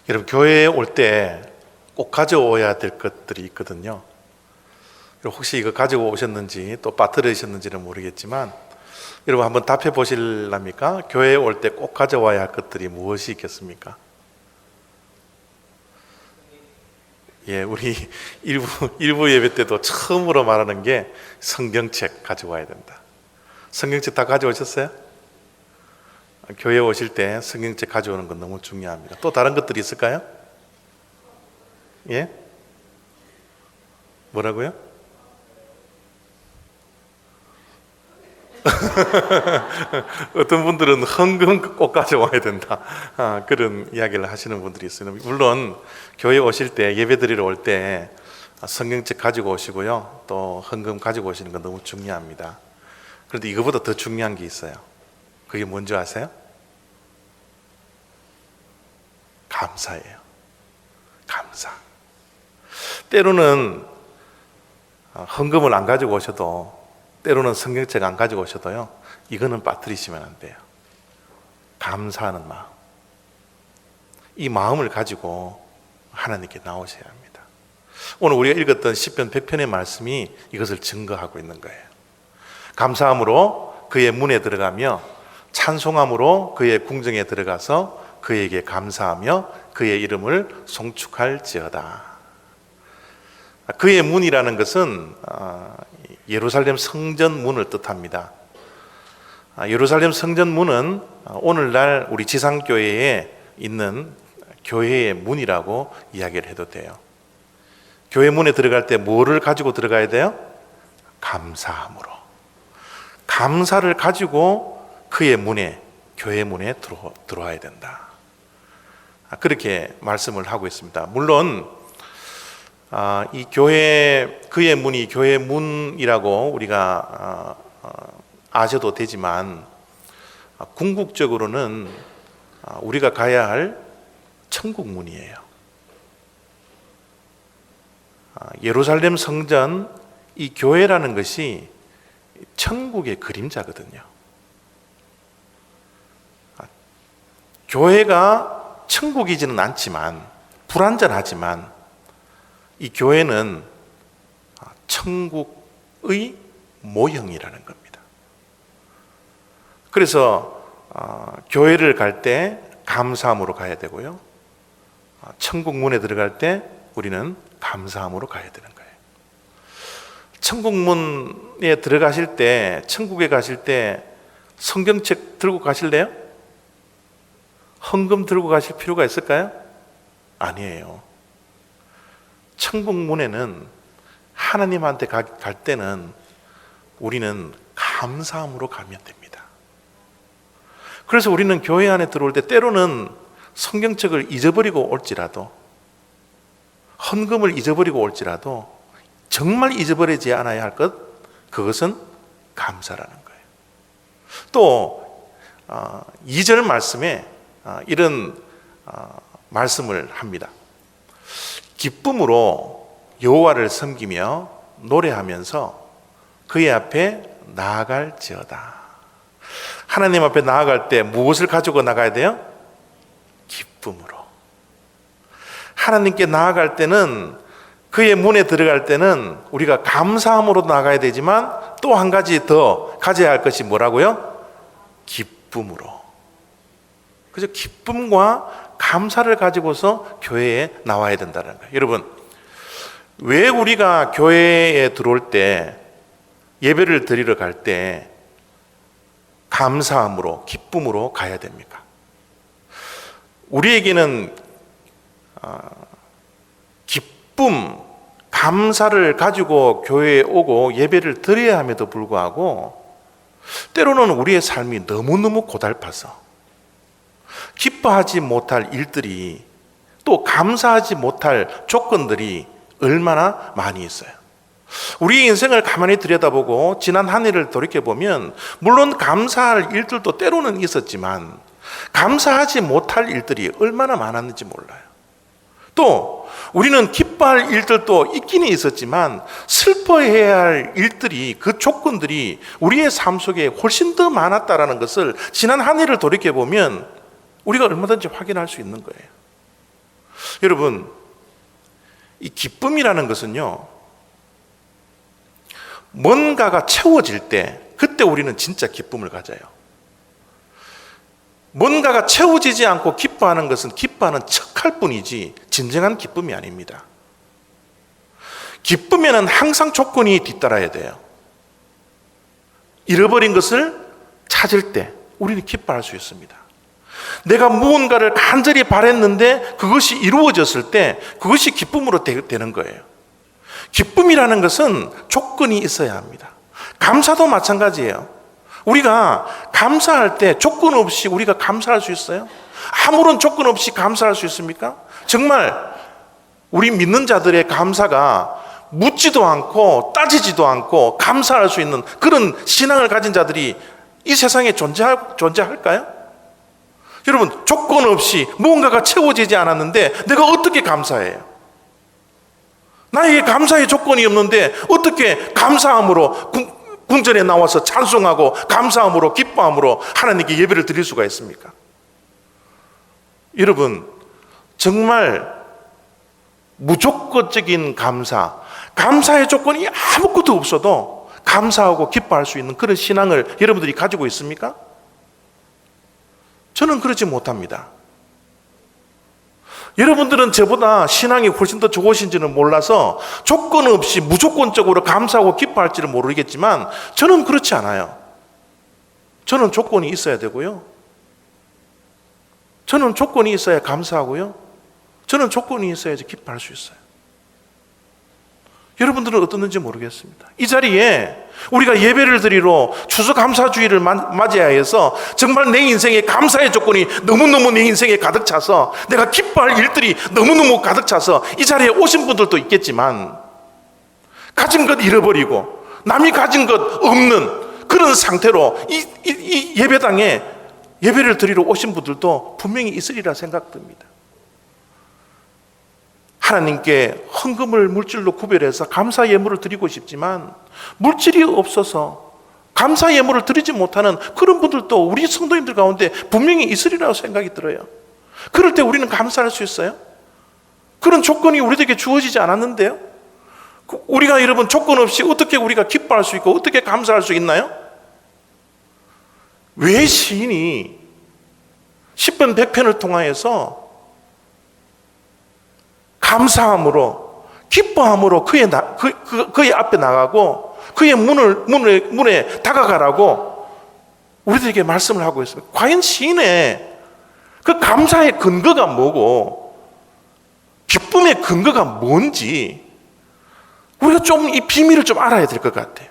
여러분, 교회에 올 때 꼭 가져오야 될 것들이 있거든요. 혹시 이거 가지고 오셨는지 또 빠뜨리셨는지는 모르겠지만 여러분 한번 답해 보실랍니까? 교회에 올 때 꼭 가져와야 할 것들이 무엇이 있겠습니까? 예, 우리 일부 예배 때도 처음으로 말하는 게 성경책 가져와야 된다. 성경책 다 가져오셨어요? 교회에 오실 때 성경책 가져오는 건 너무 중요합니다. 또 다른 것들이 있을까요? 예? 뭐라고요? 어떤 분들은 헌금 꼭 가져와야 된다, 그런 이야기를 하시는 분들이 있어요. 물론 교회 오실 때, 예배 드리러 올 때 성경책 가지고 오시고요, 또 헌금 가지고 오시는 건 너무 중요합니다. 그런데 이거보다 더 중요한 게 있어요. 그게 뭔지 아세요? 감사예요. 감사. 때로는 헌금을 안 가지고 오셔도, 때로는 성경책 안 가지고 오셔도요, 이거는 빠뜨리시면 안 돼요. 감사하는 마음. 이 마음을 가지고 하나님께 나오셔야 합니다. 오늘 우리가 읽었던 시편 100편의 말씀이 이것을 증거하고 있는 거예요. 감사함으로 그의 문에 들어가며 찬송함으로 그의 궁정에 들어가서 그에게 감사하며 그의 이름을 송축할지어다. 그의 문이라는 것은 예루살렘 성전 문을 뜻합니다. 예루살렘 성전 문은 오늘날 우리 지상교회에 있는 교회의 문이라고 이야기를 해도 돼요. 교회 문에 들어갈 때 뭐를 가지고 들어가야 돼요? 감사함으로. 감사를 가지고 그의 문에, 교회 문에 들어와야 된다. 그렇게 말씀을 하고 있습니다. 물론 이 교회, 그의 문이 교회 문이라고 우리가 아셔도 되지만 궁극적으로는 우리가 가야 할 천국 문이에요. 예루살렘 성전, 이 교회라는 것이 천국의 그림자거든요. 교회가 천국이지는 않지만, 불완전하지만 이 교회는 천국의 모형이라는 겁니다. 그래서 교회를 갈 때 감사함으로 가야 되고요, 천국 문에 들어갈 때 우리는 감사함으로 가야 되는 거예요. 천국 문에 들어가실 때, 천국에 가실 때 성경책 들고 가실래요? 헌금 들고 가실 필요가 있을까요? 아니에요. 천국 문에는, 하나님한테 갈 때는 우리는 감사함으로 가면 됩니다. 그래서 우리는 교회 안에 들어올 때 때로는 성경책을 잊어버리고 올지라도, 헌금을 잊어버리고 올지라도 정말 잊어버리지 않아야 할 것, 그것은 감사라는 거예요. 또 2절 말씀에 이런 말씀을 합니다. 기쁨으로 여호와를 섬기며 노래하면서 그의 앞에 나아갈지어다. 하나님 앞에 나아갈 때 무엇을 가지고 나가야 돼요? 기쁨으로. 하나님께 나아갈 때는, 그의 문에 들어갈 때는 우리가 감사함으로 나가야 되지만 또 한 가지 더 가져야 할 것이 뭐라고요? 기쁨으로. 그래서 기쁨과 감사를 가지고서 교회에 나와야 된다는 거예요. 여러분, 왜 우리가 교회에 들어올 때, 예배를 드리러 갈 때 감사함으로, 기쁨으로 가야 됩니까? 우리에게는 기쁨, 감사를 가지고 교회에 오고 예배를 드려야 함에도 불구하고 때로는 우리의 삶이 너무너무 고달파서 기뻐하지 못할 일들이, 또 감사하지 못할 조건들이 얼마나 많이 있어요. 우리 인생을 가만히 들여다보고 지난 한 해를 돌이켜보면 물론 감사할 일들도 때로는 있었지만 감사하지 못할 일들이 얼마나 많았는지 몰라요. 또 우리는 기뻐할 일들도 있기는 있었지만 슬퍼해야 할 일들이, 그 조건들이 우리의 삶 속에 훨씬 더 많았다라는 것을 지난 한 해를 돌이켜보면 우리가 얼마든지 확인할 수 있는 거예요. 여러분, 이 기쁨이라는 것은요, 뭔가가 채워질 때 그때 우리는 진짜 기쁨을 가져요. 뭔가가 채워지지 않고 기뻐하는 것은 기뻐하는 척할 뿐이지 진정한 기쁨이 아닙니다. 기쁨에는 항상 조건이 뒤따라야 돼요. 잃어버린 것을 찾을 때 우리는 기뻐할 수 있습니다. 내가 무언가를 간절히 바랬는데 그것이 이루어졌을 때 그것이 기쁨으로 되는 거예요. 기쁨이라는 것은 조건이 있어야 합니다. 감사도 마찬가지예요. 우리가 감사할 때 조건 없이 우리가 감사할 수 있어요? 아무런 조건 없이 감사할 수 있습니까? 정말 우리 믿는 자들의 감사가 묻지도 않고 따지지도 않고 감사할 수 있는 그런 신앙을 가진 자들이 이 세상에 존재할까요? 여러분, 조건 없이 무언가가 채워지지 않았는데 내가 어떻게 감사해요? 나에게 감사의 조건이 없는데 어떻게 감사함으로 궁전에 나와서 찬송하고 감사함으로 기뻐함으로 하나님께 예배를 드릴 수가 있습니까? 여러분, 정말 무조건적인 감사의 조건이 아무것도 없어도 감사하고 기뻐할 수 있는 그런 신앙을 여러분들이 가지고 있습니까? 저는 그러지 못합니다. 여러분들은 저보다 신앙이 훨씬 더 좋으신지는 몰라서 조건 없이 무조건적으로 감사하고 기뻐할지는 모르겠지만 저는 그렇지 않아요. 저는 조건이 있어야 되고요. 저는 조건이 있어야 감사하고요. 저는 조건이 있어야지 기뻐할 수 있어요. 여러분들은 어떻는지 모르겠습니다. 이 자리에 우리가 예배를 드리러 추수감사주의를 맞이해야 해서 정말 내 인생에 감사의 조건이 너무너무 내 인생에 가득 차서 내가 기뻐할 일들이 너무너무 가득 차서 이 자리에 오신 분들도 있겠지만 가진 것 잃어버리고 남이 가진 것 없는 그런 상태로 이 예배당에 예배를 드리러 오신 분들도 분명히 있으리라 생각됩니다. 하나님께 헌금을 물질로 구별해서 감사 예물을 드리고 싶지만 물질이 없어서 감사 예물을 드리지 못하는 그런 분들도 우리 성도님들 가운데 분명히 있으리라고 생각이 들어요. 그럴 때 우리는 감사할 수 있어요? 그런 조건이 우리에게 주어지지 않았는데요? 우리가 여러분 조건 없이 어떻게 우리가 기뻐할 수 있고 어떻게 감사할 수 있나요? 왜 시인이 10편 100편을 통하여서 감사함으로 기뻐함으로 그의 앞에 나가고 그의 문에 다가가라고 우리들에게 말씀을 하고 있습니다. 과연 시인의 그 감사의 근거가 뭐고 기쁨의 근거가 뭔지 우리가 좀 이 비밀을 좀 알아야 될 것 같아요.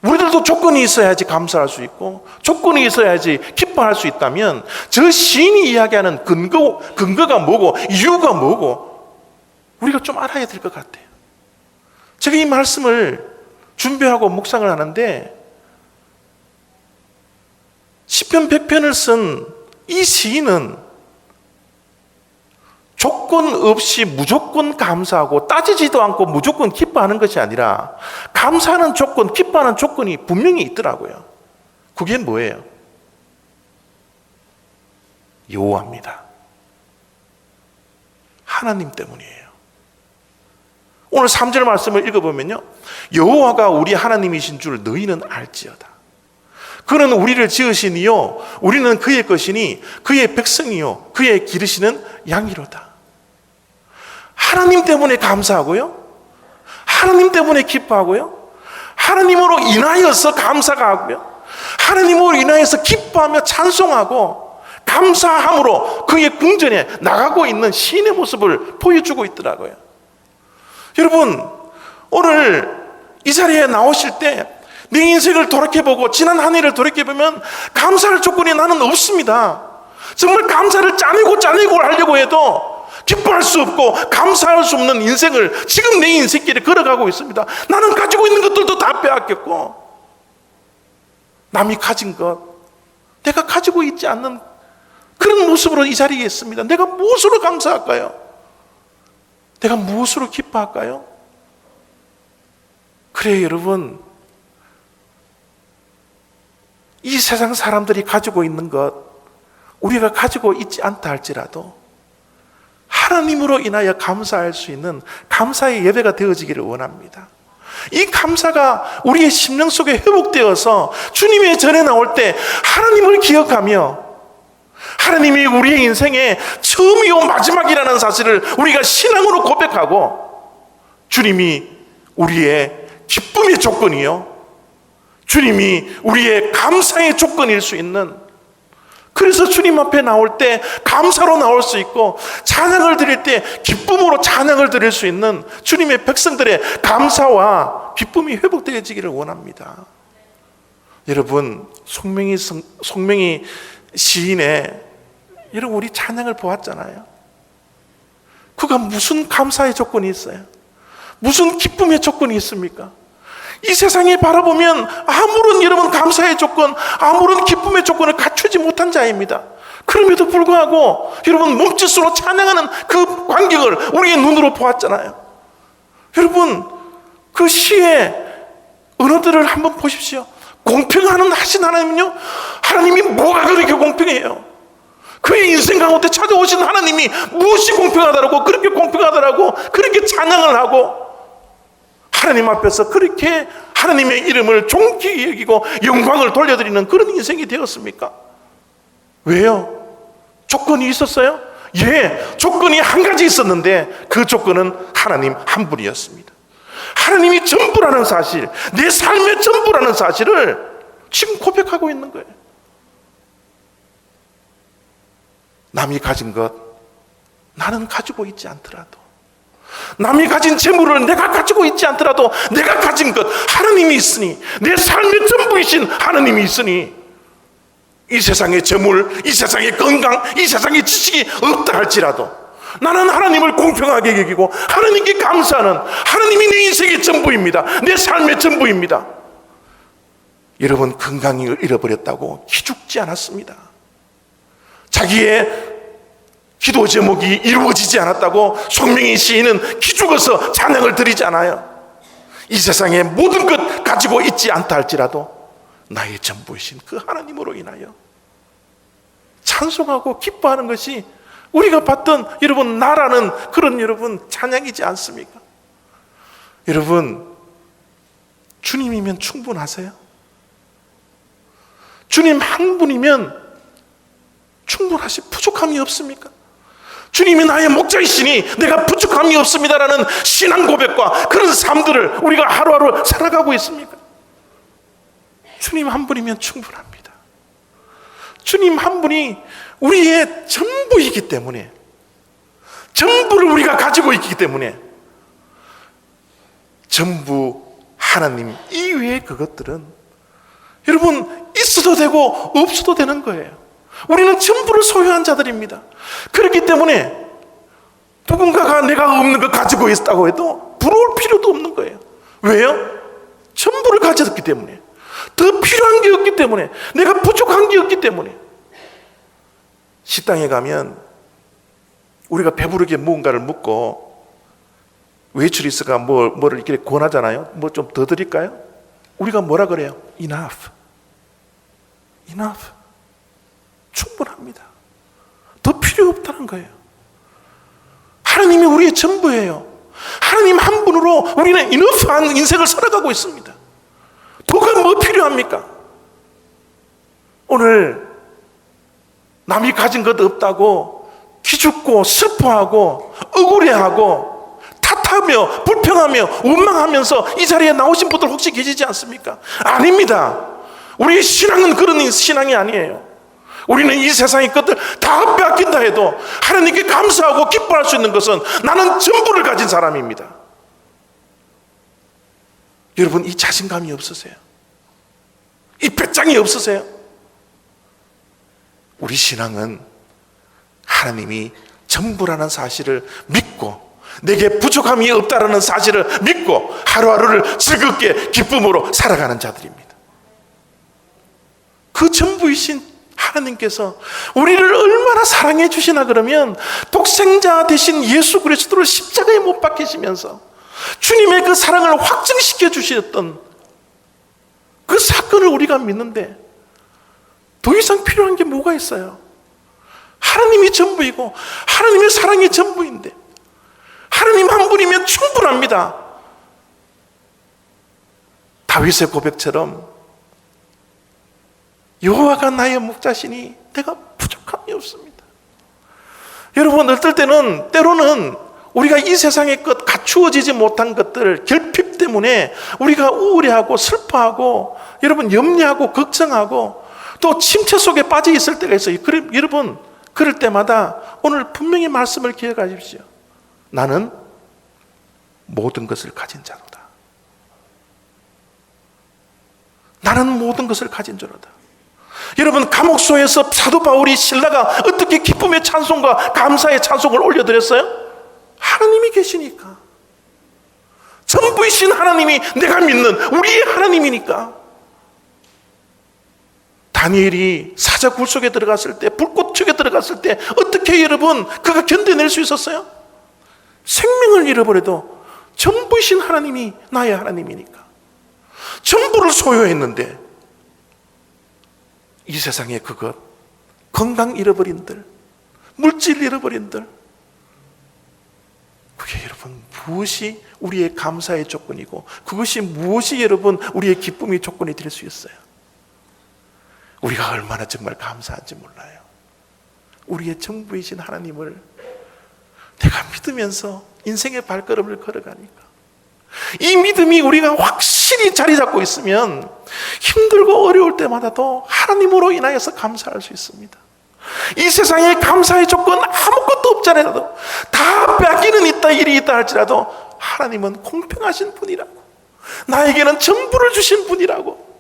우리들도 조건이 있어야지 감사할 수 있고 조건이 있어야지 기뻐할 수 있다면 저 시인이 이야기하는 근거가 뭐고 이유가 뭐고 우리가 좀 알아야 될 것 같아요. 제가 이 말씀을 준비하고 묵상을 하는데 시편 100편을 쓴 이 시인은 조건 없이 무조건 감사하고 따지지도 않고 무조건 기뻐하는 것이 아니라 감사하는 조건, 기뻐하는 조건이 분명히 있더라고요. 그게 뭐예요? 여호와입니다. 하나님 때문이에요. 오늘 3절 말씀을 읽어보면요, 여호와가 우리 하나님이신 줄 너희는 알지어다. 그는 우리를 지으시니요 우리는 그의 것이니 그의 백성이요 그의 기르시는 양이로다. 하나님 때문에 감사하고요, 하나님 때문에 기뻐하고요, 하나님으로 인하여서 감사가 하고요, 하나님으로 인하여서 기뻐하며 찬송하고 감사함으로 그의 궁전에 나가고 있는 시인의 모습을 보여주고 있더라고요. 여러분, 오늘 이 자리에 나오실 때 내 인생을 돌이켜보고 지난 한 해를 돌이켜보면 감사할 조건이 나는 없습니다. 정말 감사를 짜내고 하려고 해도 기뻐할 수 없고 감사할 수 없는 인생을 지금 내 인생길에 걸어가고 있습니다. 나는 가지고 있는 것들도 다 빼앗겼고 남이 가진 것 내가 가지고 있지 않는 그런 모습으로 이 자리에 있습니다. 내가 무엇으로 감사할까요? 내가 무엇으로 기뻐할까요? 그래요, 여러분, 이 세상 사람들이 가지고 있는 것 우리가 가지고 있지 않다 할지라도 하나님으로 인하여 감사할 수 있는 감사의 예배가 되어지기를 원합니다. 이 감사가 우리의 심령 속에 회복되어서 주님의 전에 나올 때 하나님을 기억하며 하나님이 우리의 인생의 처음이요 마지막이라는 사실을 우리가 신앙으로 고백하고 주님이 우리의 기쁨의 조건이요 주님이 우리의 감사의 조건일 수 있는, 그래서 주님 앞에 나올 때 감사로 나올 수 있고 찬양을 드릴 때 기쁨으로 찬양을 드릴 수 있는 주님의 백성들의 감사와 기쁨이 회복되어지기를 원합니다. 여러분, 송명이 시인의, 여러분 우리 찬양을 보았잖아요. 그가 무슨 감사의 조건이 있어요? 무슨 기쁨의 조건이 있습니까? 이 세상에 바라보면 아무런 여러분 감사의 조건, 아무런 기쁨의 조건을 갖추지 못한 자입니다. 그럼에도 불구하고 여러분 몸짓으로 찬양하는 그 광경을 우리의 눈으로 보았잖아요. 여러분 그 시의 언어들을 한번 보십시오. 공평하는 하신 하나님은요, 하나님이 뭐가 그렇게 공평해요? 그의 인생 가운데 찾아오신 하나님이 무엇이 공평하다라고, 그렇게 공평하다라고 그렇게 찬양을 하고 하나님 앞에서 그렇게 하나님의 이름을 존귀히 여기고 영광을 돌려드리는 그런 인생이 되었습니까? 왜요? 조건이 있었어요? 예, 조건이 한 가지 있었는데 그 조건은 하나님 한 분이었습니다. 하나님이 전부라는 사실, 내 삶의 전부라는 사실을 지금 고백하고 있는 거예요. 남이 가진 것 나는 가지고 있지 않더라도, 남이 가진 재물을 내가 가지고 있지 않더라도 내가 가진 것 하나님이 있으니, 내 삶의 전부이신 하나님이 있으니 이 세상의 재물, 이 세상의 건강, 이 세상의 지식이 없다 할지라도 나는 하나님을 공평하게 여기고 하나님께 감사하는, 하나님이 내 인생의 전부입니다. 내 삶의 전부입니다. 여러분 건강을 잃어버렸다고 기죽지 않았습니다. 자기의 기도 제목이 이루어지지 않았다고 송명희 시인은 기죽어서 찬양을 드리지 않아요. 이 세상의 모든 것 가지고 있지 않다 할지라도 나의 전부이신 그 하나님으로 인하여 찬송하고 기뻐하는 것이 우리가 봤던 여러분 나라는 그런 여러분 찬양이지 않습니까? 여러분 주님이면 충분하세요? 주님 한 분이면 충분하시, 부족함이 없습니까? 주님이 나의 목자이시니 내가 부족함이 없습니다라는 신앙 고백과 그런 삶들을 우리가 하루하루 살아가고 있습니까? 주님 한 분이면 충분합니다. 주님 한 분이 우리의 전부이기 때문에, 전부를 우리가 가지고 있기 때문에 전부 하나님 이외의 그것들은 여러분 있어도 되고 없어도 되는 거예요. 우리는 전부를 소유한 자들입니다. 그렇기 때문에 누군가가 내가 없는 걸 가지고 있다고 해도 부러울 필요도 없는 거예요. 왜요? 전부를 가졌기 때문에, 더 필요한 게 없기 때문에, 내가 부족한 게 없기 때문에. 식당에 가면 우리가 배부르게 무언가를 묻고 웨이트리스가 뭐를 이렇게 권하잖아요. 뭐 좀 더 드릴까요? 우리가 뭐라 그래요? Enough. 충분합니다. 더 필요 없다는 거예요. 하나님이 우리의 전부예요. 하나님 한 분으로 우리는 이너프한 인생을 살아가고 있습니다. 더가 뭐 필요합니까? 오늘 남이 가진 것 없다고 기죽고 슬퍼하고 억울해하고 탓하며 불평하며 원망하면서 이 자리에 나오신 분들 혹시 계시지 않습니까? 아닙니다. 우리의 신앙은 그런 신앙이 아니에요. 우리는 이 세상의 것들 다 빼앗긴다 해도 하나님께 감사하고 기뻐할 수 있는 것은 나는 전부를 가진 사람입니다. 여러분 이 자신감이 없으세요? 이 배짱이 없으세요? 우리 신앙은 하나님이 전부라는 사실을 믿고 내게 부족함이 없다라는 사실을 믿고 하루하루를 즐겁게 기쁨으로 살아가는 자들입니다. 그 전부이신 하나님께서 우리를 얼마나 사랑해 주시나 그러면 독생자 되신 예수 그리스도를 십자가에 못 박히시면서 주님의 그 사랑을 확증시켜 주셨던 그 사건을 우리가 믿는데 더 이상 필요한 게 뭐가 있어요? 하나님이 전부이고 하나님의 사랑이 전부인데 하나님 한 분이면 충분합니다. 다윗의 고백처럼 여호와가 나의 목자시니 내가 부족함이 없습니다. 여러분, 어떨 때는 때로는 우리가 이 세상의 것, 갖추어지지 못한 것들, 결핍 때문에 우리가 우울해하고 슬퍼하고 여러분 염려하고 걱정하고 또 침체 속에 빠져 있을 때가 있어요. 여러분, 그럴 때마다 오늘 분명히 말씀을 기억하십시오. 나는 모든 것을 가진 자로다. 나는 모든 것을 가진 자로다. 여러분, 감옥소에서 사도 바울이 신라가 어떻게 기쁨의 찬송과 감사의 찬송을 올려드렸어요? 하나님이 계시니까. 전부이신 하나님이 내가 믿는 우리의 하나님이니까. 다니엘이 사자 굴 속에 들어갔을 때, 불꽃 속에 들어갔을 때 어떻게 여러분 그가 견뎌낼 수 있었어요? 생명을 잃어버려도 전부이신 하나님이 나의 하나님이니까. 전부를 소유했는데 이 세상에 그것, 건강 잃어버린들, 물질 잃어버린들, 그게 여러분 무엇이 우리의 감사의 조건이고 그것이 무엇이 여러분 우리의 기쁨의 조건이 될 수 있어요? 우리가 얼마나 정말 감사한지 몰라요. 우리의 전부이신 하나님을 내가 믿으면서 인생의 발걸음을 걸어가니까 이 믿음이 우리가 확실히 자리 잡고 있으면 힘들고 어려울 때마다도 하나님으로 인하여서 감사할 수 있습니다. 이 세상에 감사의 조건 아무것도 없잖아도 다 뺏기는 있다 일이 있다 할지라도 하나님은 공평하신 분이라고, 나에게는 전부를 주신 분이라고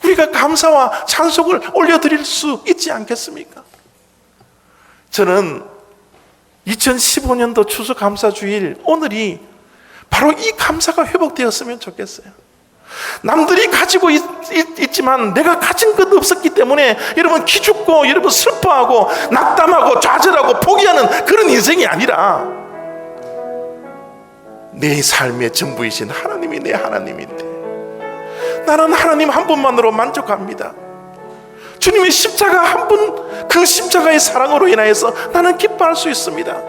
우리가 감사와 찬송을 올려드릴 수 있지 않겠습니까? 저는 2015년도 추수감사주일 오늘이 바로 이 감사가 회복되었으면 좋겠어요. 남들이 가지고 있지만 내가 가진 것 없었기 때문에 여러분 기죽고 여러분 슬퍼하고 낙담하고 좌절하고 포기하는 그런 인생이 아니라 내 삶의 전부이신 하나님이 내 하나님인데 나는 하나님 한 분만으로 만족합니다. 주님의 십자가 한 분, 그 십자가의 사랑으로 인하여서 나는 기뻐할 수 있습니다.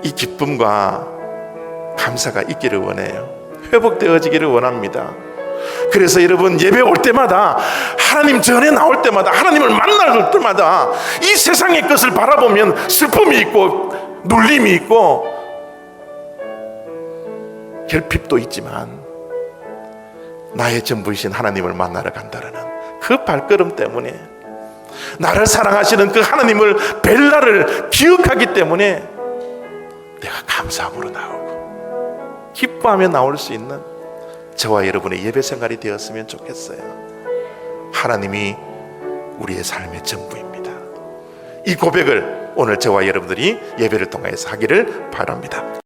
이 기쁨과 감사가 있기를 원해요. 회복되어지기를 원합니다. 그래서 여러분 예배 올 때마다 하나님 전에 나올 때마다 하나님을 만날 때마다 이 세상의 것을 바라보면 슬픔이 있고 눌림이 있고 결핍도 있지만 나의 전부이신 하나님을 만나러 간다는 그 발걸음 때문에 나를 사랑하시는 그 하나님을 벨라를 기억하기 때문에 내가 감사함으로 나오고 기뻐하며 나올 수 있는 저와 여러분의 예배 생활이 되었으면 좋겠어요. 하나님이 우리의 삶의 전부입니다. 이 고백을 오늘 저와 여러분들이 예배를 통해서 하기를 바랍니다.